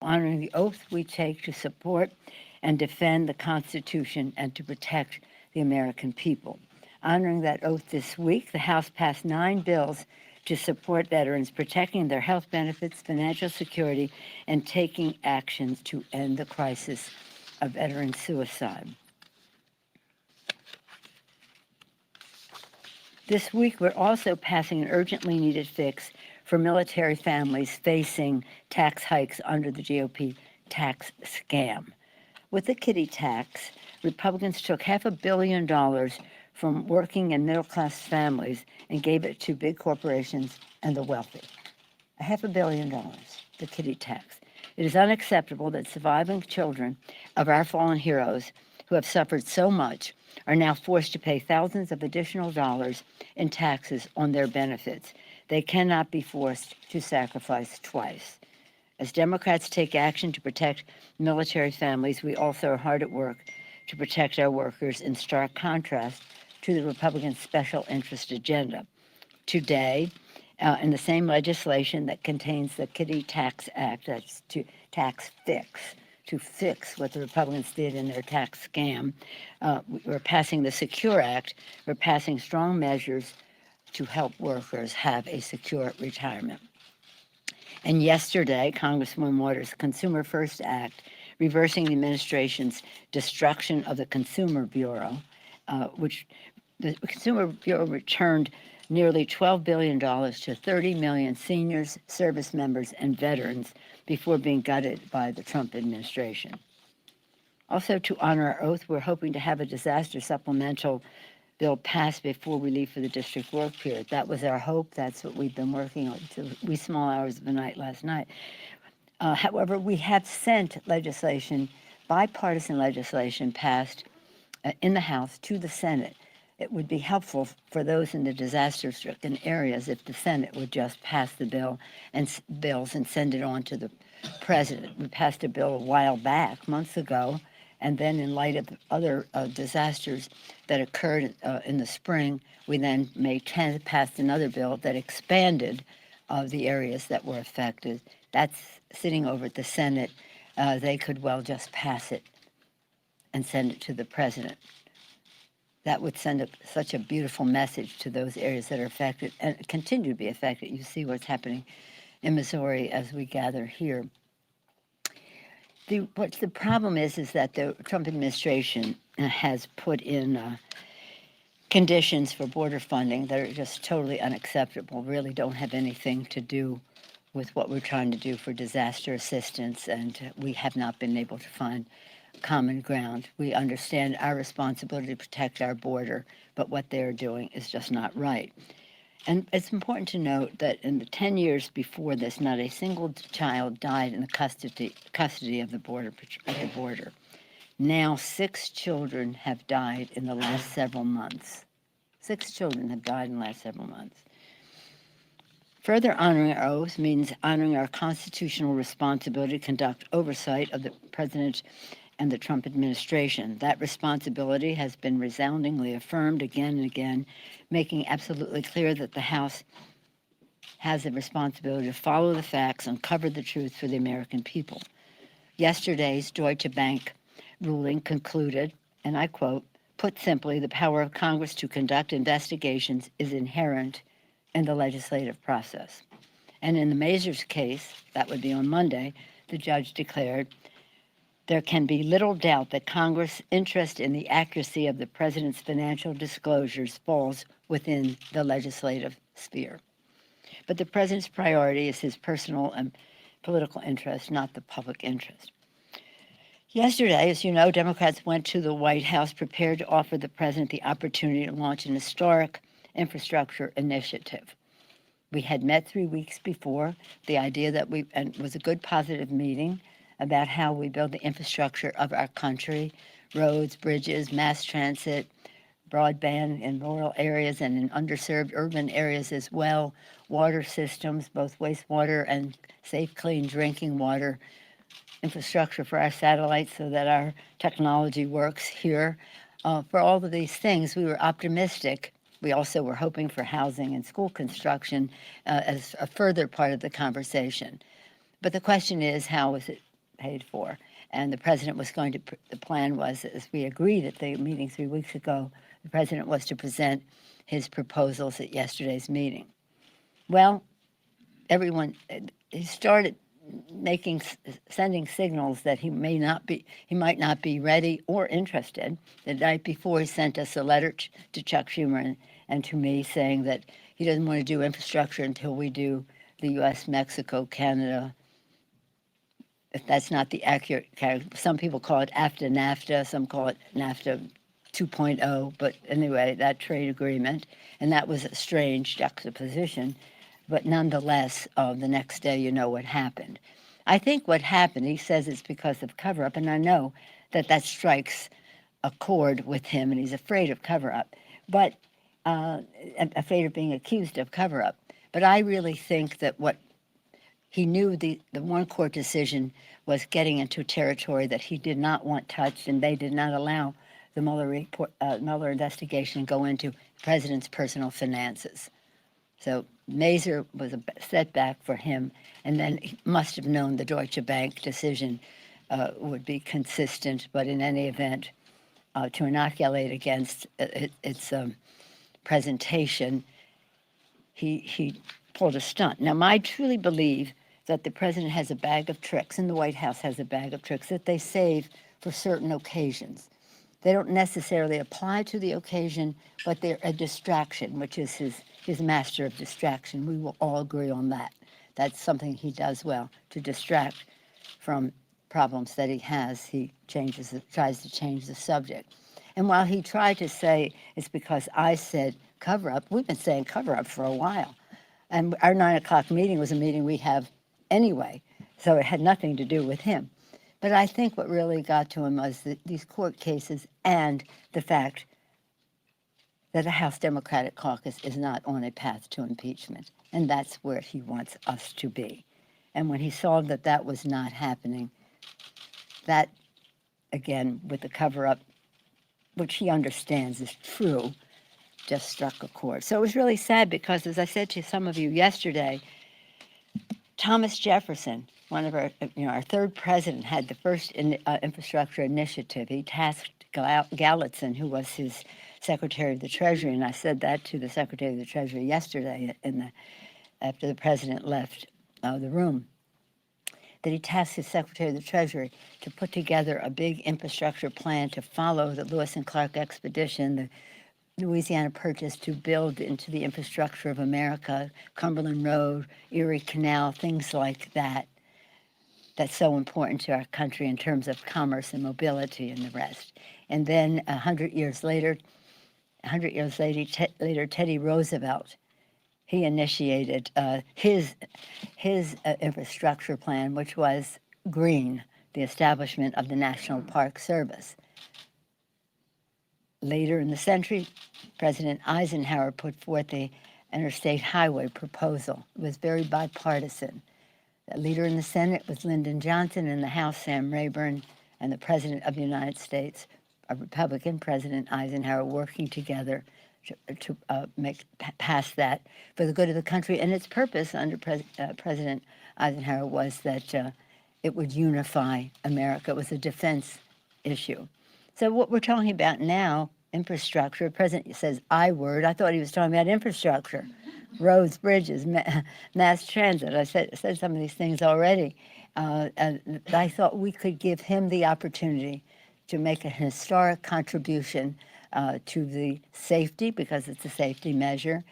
honoring the oath we take to support and defend the Constitution and to protect the American people. Honoring that oath this week, the House passed 9 bills to support veterans, protecting their health benefits, financial security, and taking actions to end the crisis of veteran suicide. This week, we're also passing an urgently needed fix for military families facing tax hikes under the GOP tax scam. With the kiddie tax, Republicans took $500 million from working and middle-class families and gave it to big corporations and the wealthy. $500 million, the kiddie tax. It is unacceptable that surviving children of our fallen heroes who have suffered so much are now forced to pay thousands of additional dollars in taxes on their benefits. They cannot be forced to sacrifice twice. As Democrats take action to protect military families, we also are hard at work to protect our workers, in stark contrast to the Republican special interest agenda. Today, in the same legislation that contains the Kiddie Tax Act, that's to fix what the Republicans did in their tax scam, we're passing the Secure Act. We're passing strong measures to help workers have a secure retirement. And yesterday, Congresswoman Waters' Consumer First Act, reversing the administration's destruction of the Consumer Bureau, which the Consumer Bureau returned nearly $12 billion to 30 million seniors, service members, and veterans before being gutted by the Trump administration. Also, to honor our oath, we're hoping to have a disaster supplemental bill passed before we leave for the district work period. That was our hope. That's what we've been working on till wee small hours of the night last night. However, we have sent legislation, bipartisan legislation passed in the House to the Senate. It would be helpful for those in the disaster-stricken areas if the Senate would just pass the bills and send it on to the president. We passed a bill a while back, months ago, and then in light of other disasters that occurred in the spring, we then passed another bill that expanded the areas that were affected. That's sitting over at the Senate. They could well just pass it and send it to the president. That would send such a beautiful message to those areas that are affected and continue to be affected. You see what's happening in Missouri as we gather here. What the problem is that the Trump administration has put in conditions for border funding that are just totally unacceptable, really don't have anything to do with what we're trying to do for disaster assistance, and we have not been able to find common ground. We understand our responsibility to protect our border, but what they're doing is just not right. And it's important to note that in the 10 years before this, not a single child died in the custody of the border. Now 6 children have died in the last several months. 6 children have died in the last several months. Further honoring our oath means honoring our constitutional responsibility to conduct oversight of the president and the Trump administration. That responsibility has been resoundingly affirmed again and again, making absolutely clear that the House has a responsibility to follow the facts, uncover the truth for the American people. Yesterday's Deutsche Bank ruling concluded, and I quote, "Put simply, the power of Congress to conduct investigations is inherent in the legislative process." And in the Mazars case, that would be on Monday, the judge declared, "There can be little doubt that Congress' interest in the accuracy of the president's financial disclosures falls within the legislative sphere. But the president's priority is his personal and political interest, not the public interest." Yesterday, as you know, Democrats went to the White House prepared to offer the president the opportunity to launch an historic infrastructure initiative. We had met 3 weeks before. The idea that and it was a good, positive meeting about how we build the infrastructure of our country, roads, bridges, mass transit, broadband in rural areas and in underserved urban areas as well, water systems, both wastewater and safe, clean drinking water, infrastructure for our satellites so that our technology works here. For all of these things, we were optimistic. We also were hoping for housing and school construction as a further part of the conversation. But the question is, how is it paid for. And the president was going to, the plan was, as we agreed at the meeting 3 weeks ago, the president was to present his proposals at yesterday's meeting. Well, everyone, he started sending signals that he might not be ready or interested. The night before, he sent us a letter to Chuck Schumer and to me saying that he doesn't want to do infrastructure until we do the U.S., Mexico, Canada. If that's not the accurate character, some people call it after NAFTA, some call it NAFTA 2.0, but anyway, that trade agreement, and that was a strange juxtaposition. But nonetheless, the next day, you know what happened. I think what happened, he says it's because of cover-up, and I know that strikes a chord with him, and he's afraid of cover-up, but afraid of being accused of cover-up. But I really think that what he knew the one court decision was getting into territory that he did not want touched, and they did not allow the Mueller investigation go into the president's personal finances. So Mazur was a setback for him, and then he must have known the Deutsche Bank decision would be consistent, but in any event, to inoculate against its presentation, he pulled a stunt. Now, I truly believe that the president has a bag of tricks, and the White House has a bag of tricks that they save for certain occasions. They don't necessarily apply to the occasion, but they're a distraction, which is his master of distraction. We will all agree on that. That's something he does well, to distract from problems that he has. He tries to change the subject. And while he tried to say it's because I said cover up, we've been saying cover up for a while. And our 9 o'clock meeting was a meeting we have anyway, so it had nothing to do with him. But I think what really got to him was these court cases and the fact that the House Democratic Caucus is not on a path to impeachment, and that's where he wants us to be. And when he saw that that was not happening, that, again, with the cover-up, which he understands is true, just struck a chord. So it was really sad because, as I said to some of you yesterday, Thomas Jefferson, one of our third president, had the first infrastructure initiative. He tasked Gallatin, who was his Secretary of the Treasury, and I said that to the Secretary of the Treasury yesterday after the president left the room, that he tasked his Secretary of the Treasury to put together a big infrastructure plan to follow the Lewis and Clark expedition, the Louisiana Purchase, to build into the infrastructure of America, Cumberland Road, Erie Canal, things like that. That's so important to our country in terms of commerce and mobility and the rest. And then 100 years later, Teddy Roosevelt, he initiated his infrastructure plan, which was green, the establishment of the National Park Service. Later in the century, President Eisenhower put forth the interstate highway proposal. It was very bipartisan. The leader in the Senate was Lyndon Johnson, in the House, Sam Rayburn, and the President of the United States, a Republican, President Eisenhower, working together to pass that for the good of the country. And its purpose under President Eisenhower was that it would unify America. It was a defense issue. So what we're talking about now, infrastructure, the president says I word. I thought he was talking about infrastructure, roads, bridges, mass transit. I said some of these things already. I thought we could give him the opportunity to make a historic contribution to the safety, because it's a safety measure.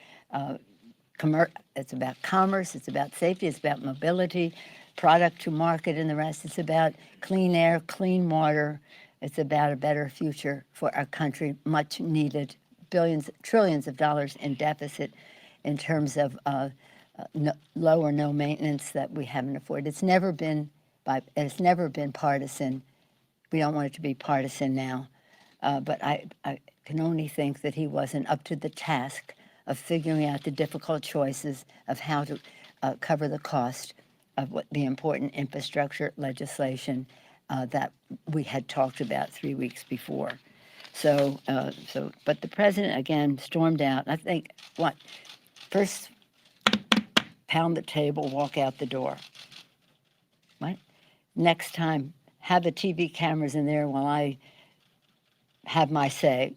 It's about commerce, it's about safety, it's about mobility, product to market, and the rest. It's about clean air, clean water. It's about a better future for our country, much needed, trillions of dollars in deficit in terms of low or no maintenance that we haven't afforded. It's never been partisan. We don't want it to be partisan now. But I can only think that he wasn't up to the task of figuring out the difficult choices of how to cover the cost of what the important infrastructure legislation that we had talked about 3 weeks before. But the president, again, stormed out. I think, first pound the table, walk out the door. What? next time, have the TV cameras in there while I have my say.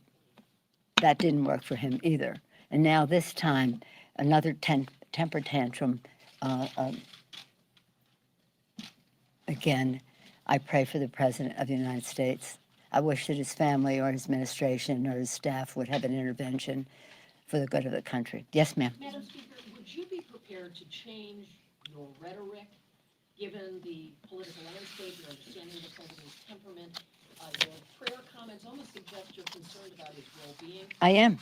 That didn't work for him either. And now this time, another temper tantrum. Uh, um, again, I pray for the President of the United States. I wish that his family or his administration or his staff would have an intervention for the good of the country. Yes, ma'am. Madam Speaker, would you be prepared to change your rhetoric, given the political landscape, your understanding of the president's temperament? Your prayer comments almost suggest you're concerned about his well-being. I am.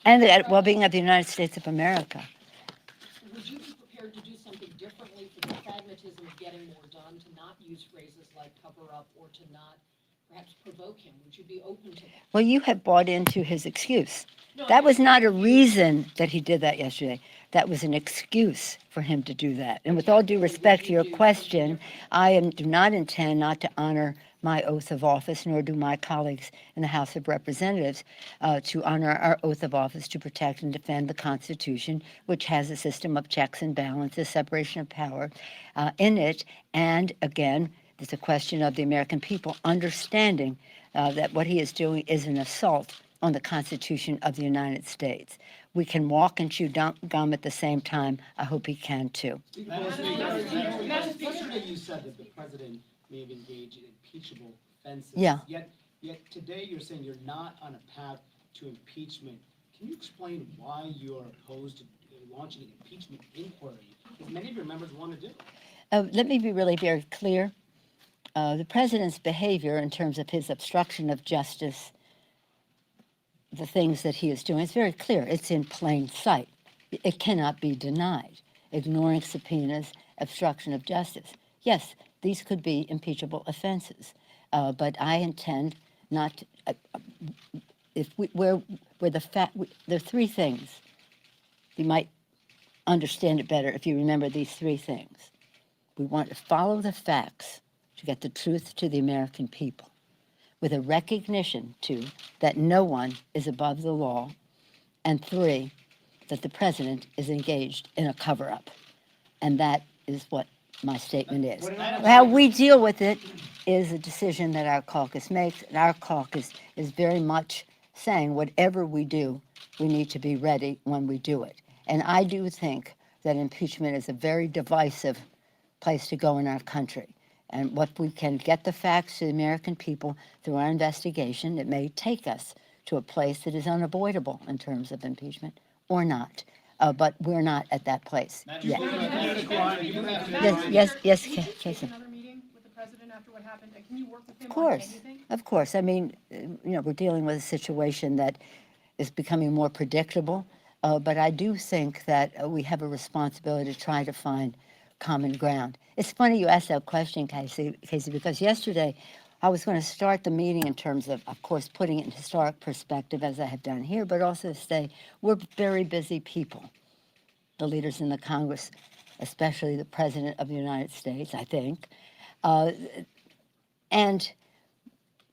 And the well-being of the United States of America. Would you be prepared to do something differently for the pragmatism of getting more done, to not use phrases like cover up or to not perhaps provoke him? Would you be open to that? Well, you have bought into his excuse. No, That was not a reason that he did that yesterday. That was an excuse for him to do that. And with all due respect to your question, I do not intend not to honor my oath of office, nor do my colleagues in the House of Representatives, to honor our oath of office to protect and defend the Constitution, which has a system of checks and balances, separation of power in it. And again, it's a question of the American people understanding that what he is doing is an assault on the Constitution of the United States. We can walk and chew gum at the same time. I hope he can too. Yesterday you said that the president may have engaged in impeachable offenses. Yeah. Yet today you're saying you're not on a path to impeachment. Can you explain why you're opposed to launching an impeachment inquiry, as many of your members want to do? Let me be really very clear. The president's behavior in terms of his obstruction of justice, the things that he is doing, it's very clear. It's in plain sight. It cannot be denied. Ignoring subpoenas, obstruction of justice. Yes, these could be impeachable offenses, but I intend not to, there are three things. You might understand it better if you remember these three things. We want to follow the facts to get the truth to the American people, with a recognition, too, that no one is above the law, and three, that the president is engaged in a cover-up. And that is what my statement is. How we deal with it is a decision that our caucus makes, and our caucus is very much saying whatever we do, we need to be ready when we do it. And I do think that impeachment is a very divisive place to go in our country. And what we can get the facts to the American people through our investigation, it may take us to a place that is unavoidable in terms of impeachment or not. But we're not at that place yet. Yes, Casey. Another meeting with the president after what happened? Can you work with him Of on course, anything? of course. I mean, we're dealing with a situation that is becoming more predictable. But I do think that we have a responsibility to try to find common ground. It's funny you asked that question, Casey, because yesterday I was going to start the meeting in terms of course, putting it in historic perspective as I have done here, but also say we're very busy people, the leaders in the Congress, especially the President of the United States, I think. And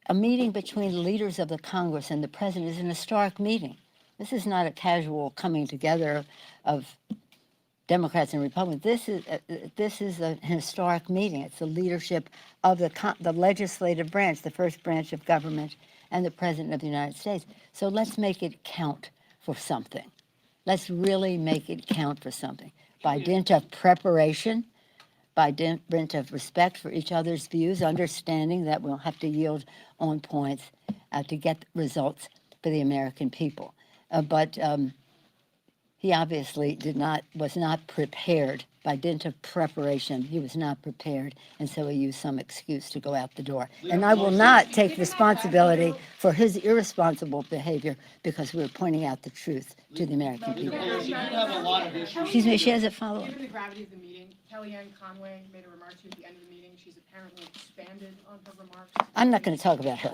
a meeting between the leaders of the Congress and the President is an historic meeting. This is not a casual coming together of Democrats and Republicans. This is a historic meeting. It's the leadership of the legislative branch, the first branch of government, and the President of the United States. So let's make it count for something. Let's really make it count for something. By dint of preparation, by dint of respect for each other's views, understanding that we'll have to yield on points to get results for the American people. But he obviously was not prepared. By dint of preparation, he was not prepared, and so he used some excuse to go out the door. And I will not take responsibility for his irresponsible behavior because we're pointing out the truth to the American people. Excuse me, she has a follow-up. Given the gravity of the meeting, Kellyanne Conway made a remark to you at the end of the meeting. She's apparently expanded on her remarks. I'm not going to talk about her.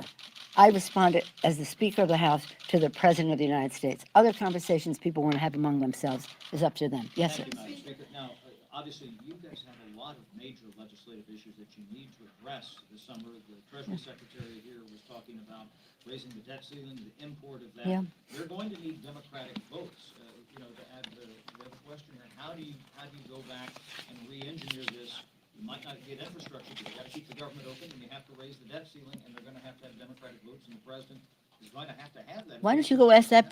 I responded as the Speaker of the House to the President of the United States. Other conversations people want to have among themselves is up to them. Yes, sir. Thank you, Madam Speaker. Now, obviously, you guys have a lot of major legislative issues that you need to address this summer. The Treasury Secretary here was talking about raising the debt ceiling, the import of that. Yeah. You're going to need Democratic votes. To add the question here, how do you go back and re-engineer this You might not get infrastructure, but you gotta keep the government open, and you have to raise the debt ceiling, and they're gonna have to have Democratic votes, and the president is going to have that. Why don't you go ask that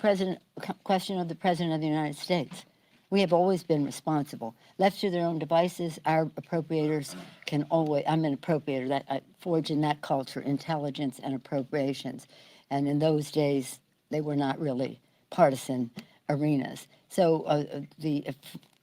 question of the President of the United States? We have always been responsible. Left to their own devices, our appropriators can always, I'm an appropriator, that I forge in that culture, intelligence and appropriations. And in those days, they were not really partisan arenas. So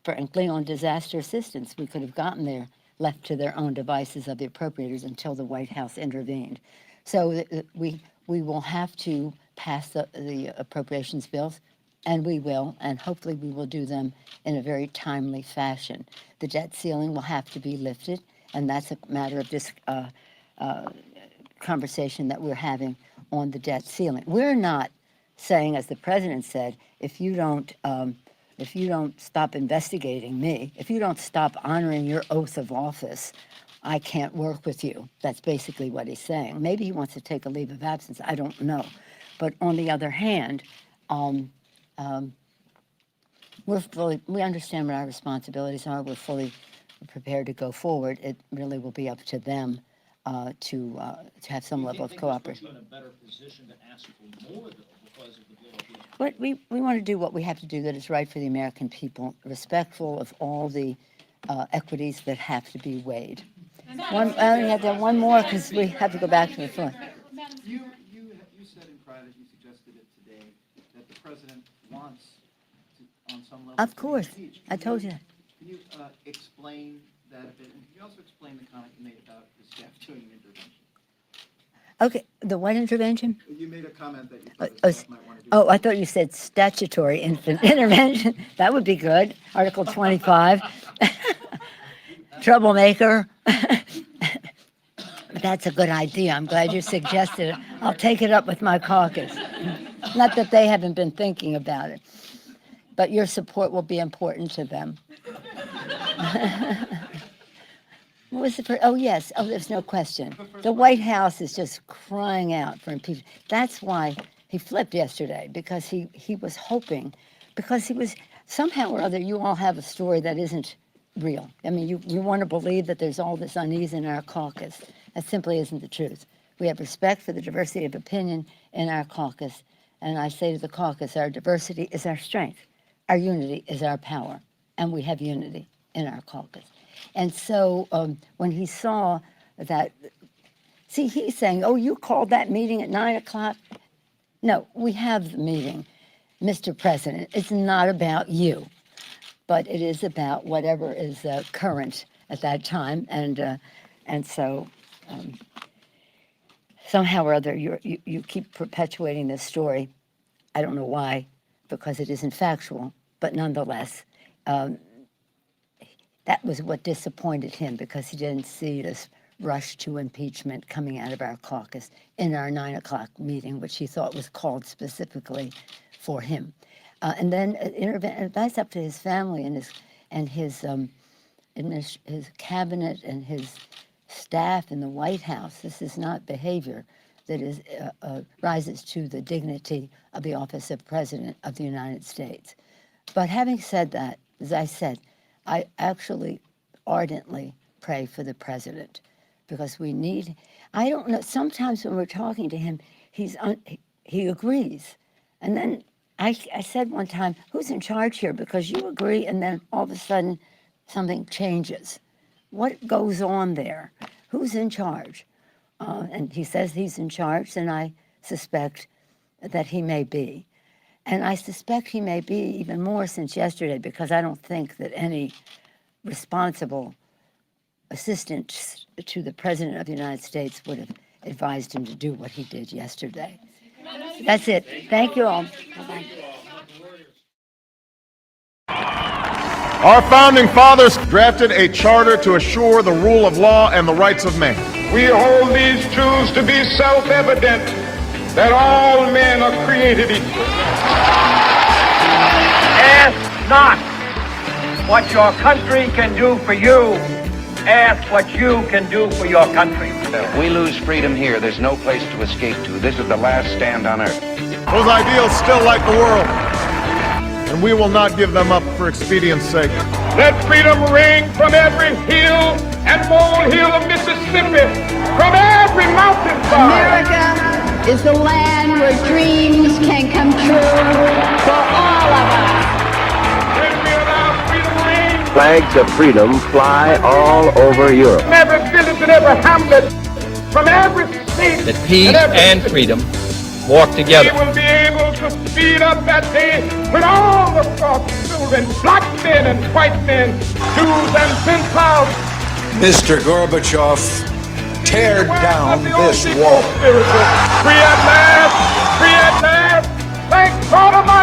frankly, on disaster assistance, we could have gotten there left to their own devices of the appropriators until the White House intervened. So we will have to pass the appropriations bills, and we will, and hopefully we will do them in a very timely fashion. The debt ceiling will have to be lifted, and that's a matter of this conversation that we're having on the debt ceiling. We're not saying, as the president said, if you don't stop investigating me, if you don't stop honoring your oath of office, I can't work with you. That's basically what he's saying. Maybe he wants to take a leave of absence. I don't know. But on the other hand, we understand what our responsibilities are. We're fully prepared to go forward. It really will be up to them to have some level of cooperation. Do you think this puts you in a better position to ask for more, though, because of the bill? But we want to do what we have to do that is right for the American people, respectful of all the equities that have to be weighed. I only have to have one more because we have to go back to the floor. You said in private, you suggested it today, that the president wants to, on some level. Of course, I told you that. Can you explain that a bit? And can you also explain the comment you made about the staff doing an intervention? Okay, the what intervention? You made a comment that you thought the staff might want to do. Oh, I thought you said statutory intervention. That would be good. Article 25. Troublemaker. That's a good idea. I'm glad you suggested it. I'll take it up with my caucus. Not that they haven't been thinking about it, but your support will be important to them. What was the first? Oh, yes. Oh, there's no question. The White House is just crying out for impeachment. That's why he flipped yesterday, because he was hoping, because he was, somehow or other, you all have a story that isn't real. I mean, you want to believe that there's all this unease in our caucus. That simply isn't the truth. We have respect for the diversity of opinion in our caucus. And I say to the caucus, our diversity is our strength. Our unity is our power. And we have unity in our caucus. And so when he saw that, see, he's saying, oh, you called that meeting at 9 o'clock? No, we have the meeting, Mr. President. It's not about you, but it is about whatever is current at that time. And so somehow or other, you keep perpetuating this story. I don't know why, because it isn't factual, but nonetheless, that was what disappointed him, because he didn't see this rush to impeachment coming out of our caucus in our 9 o'clock meeting, which he thought was called specifically for him. And then that's up to his family and his cabinet and his staff in the White House. This is not behavior that is rises to the dignity of the office of President of the United States. But having said that, as I said, I actually ardently pray for the president, because we need, I don't know, sometimes when we're talking to him, he agrees. And then I said one time, who's in charge here? Because you agree, and then all of a sudden something changes. What goes on there? Who's in charge? And he says he's in charge, and I suspect that he may be. And I suspect he may be even more since yesterday, because I don't think that any responsible assistant to the President of the United States would have advised him to do what he did yesterday. That's it. Thank you all. Bye-bye. Our founding fathers drafted a charter to assure the rule of law and the rights of man. We hold these truths to be self-evident, that all men are created equal. Ask not what your country can do for you. Ask what you can do for your country. If we lose freedom here, there's no place to escape to. This is the last stand on earth. Those ideals still light the world, and we will not give them up for expedience sake. Let freedom ring from every hill and molehill of Mississippi, from every mountainside. America is the land where dreams can come true for all of us. When we allow freedom to reign, Flags of freedom fly all over Europe. from every village and every hamlet, from every state, That peace and freedom walk together. we will be able to speed up that day when all the children, black men and white men, Jews and Gentiles, Mr. Gorbachev, tear down this wall. free at last, thank God Almighty.